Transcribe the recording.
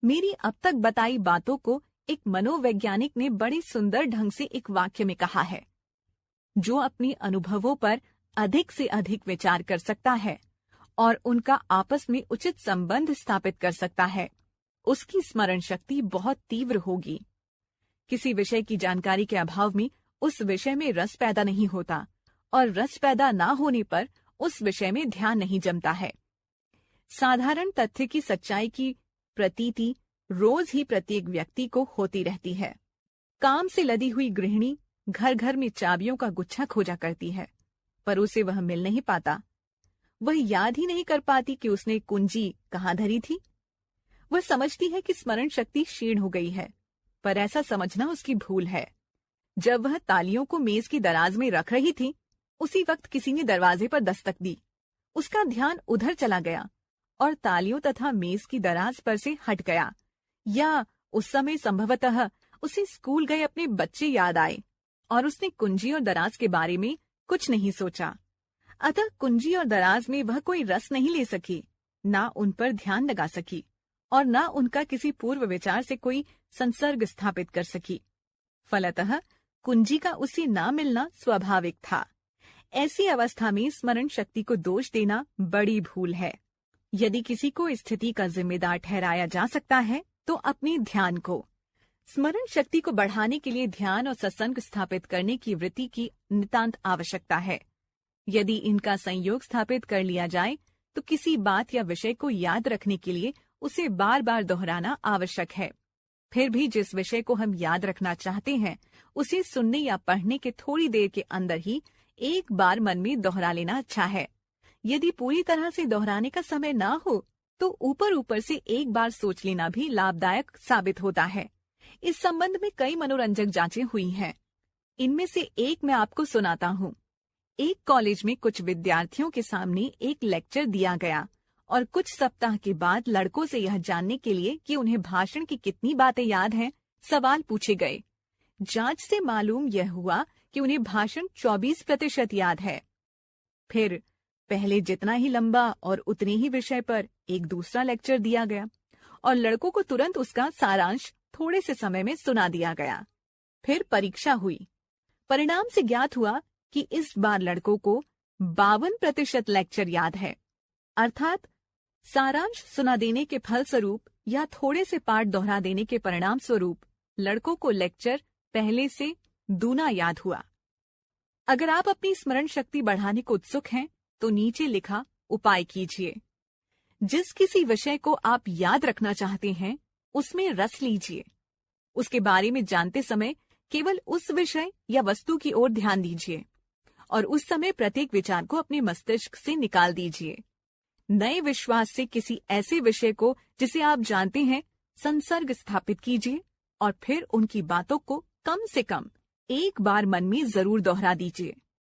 मेरी अब तक बताई बातों को एक मनोवैज्ञानिक ने बड़े सुंदर ढंग से एक वाक्य में कहा है। जो अपने अनुभवों पर अधिक से अधिक विचार कर सकता है और उनका आपस में उचित संबंध स्थापित कर सकता है, उसकी स्मरण शक्ति बहुत तीव्र होगी। किसी विषय की जानकारी के अभाव में उस विषय में रस पैदा नहीं होता और रस पैदा ना होने पर उस विषय में ध्यान नहीं जमता है। साधारण तथ्य की सच्चाई की प्रतीति रोज ही प्रत्येक व्यक्ति को होती रहती है। काम से लदी हुई गृहिणी घर घर में चाबियों का गुच्छा खोजा करती है, पर उसे वह मिल नहीं पाता। वह याद ही नहीं कर पाती कि उसने कुंजी कहाँ धरी थी। वह समझती है कि स्मरण शक्ति क्षीण हो गई है, पर ऐसा समझना उसकी भूल है। जब वह तालियों को मेज की दराज में रख रही थी, उसी वक्त किसी ने दरवाजे पर दस्तक दी। उसका ध्यान उधर चला गया और तालियों तथा मेज की दराज पर से हट गया। या उस समय संभवतः उसे स्कूल गए अपने बच्चे याद आए और उसने कुंजी और दराज के बारे में कुछ नहीं सोचा। अतः कुंजी और दराज में वह कोई रस नहीं ले सकी, ना उन पर ध्यान लगा सकी और ना उनका किसी पूर्व विचार से कोई संसर्ग स्थापित कर सकी। फलतः कुंजी का उसे ना मिलना स्वाभाविक था। ऐसी अवस्था में स्मरण शक्ति को दोष देना बड़ी भूल है। यदि किसी को इस स्थिति का जिम्मेदार ठहराया जा सकता है तो अपने ध्यान को। स्मरण शक्ति को बढ़ाने के लिए ध्यान और सत्संग स्थापित करने की वृत्ति की नितांत आवश्यकता है। यदि इनका संयोग स्थापित कर लिया जाए तो किसी बात या विषय को याद रखने के लिए उसे बार बार दोहराना आवश्यक है। फिर भी जिस विषय को हम याद रखना चाहते हैं, उसे सुनने या पढ़ने के थोड़ी देर के अंदर ही एक बार मन में दोहरा लेना अच्छा है। यदि पूरी तरह से दोहराने का समय ना हो तो ऊपर ऊपर से एक बार सोच लेना भी लाभदायक साबित होता है। इस संबंध में कई मनोरंजक जांचें हुई हैं। इनमें से एक मैं आपको सुनाता हूँ। एक कॉलेज में कुछ विद्यार्थियों के सामने एक लेक्चर दिया गया और कुछ सप्ताह के बाद लड़कों से यह जानने के लिए कि उन्हें भाषण की कितनी बातें याद हैं, सवाल पूछे गए। जांच से मालूम यह हुआ कि उन्हें भाषण 24% याद है। फिर पहले जितना ही लंबा और उतने ही विषय पर एक दूसरा लेक्चर दिया गया और लड़कों को तुरंत उसका सारांश थोड़े से समय में सुना दिया गया। फिर परीक्षा हुई। परिणाम से ज्ञात हुआ कि इस बार लड़कों को 52% लेक्चर याद है। अर्थात सारांश सुना देने के फलस्वरूप या थोड़े से पाठ दोहरा देने के परिणाम स्वरूप लड़कों को लेक्चर पहले से दूना याद हुआ। अगर आप अपनी स्मरण शक्ति बढ़ाने को उत्सुक हैं तो नीचे लिखा उपाय कीजिए। जिस किसी विषय को आप याद रखना चाहते हैं उसमें रस लीजिए। उसके बारे में जानते समय केवल उस विषय या वस्तु की ओर ध्यान दीजिए और उस समय प्रत्येक विचार को अपने मस्तिष्क से निकाल दीजिए। नए विश्वास से किसी ऐसे विषय को जिसे आप जानते हैं संसर्ग स्थापित कीजिए और फिर उनकी बातों को कम से कम एक बार मन में जरूर दोहरा दीजिए।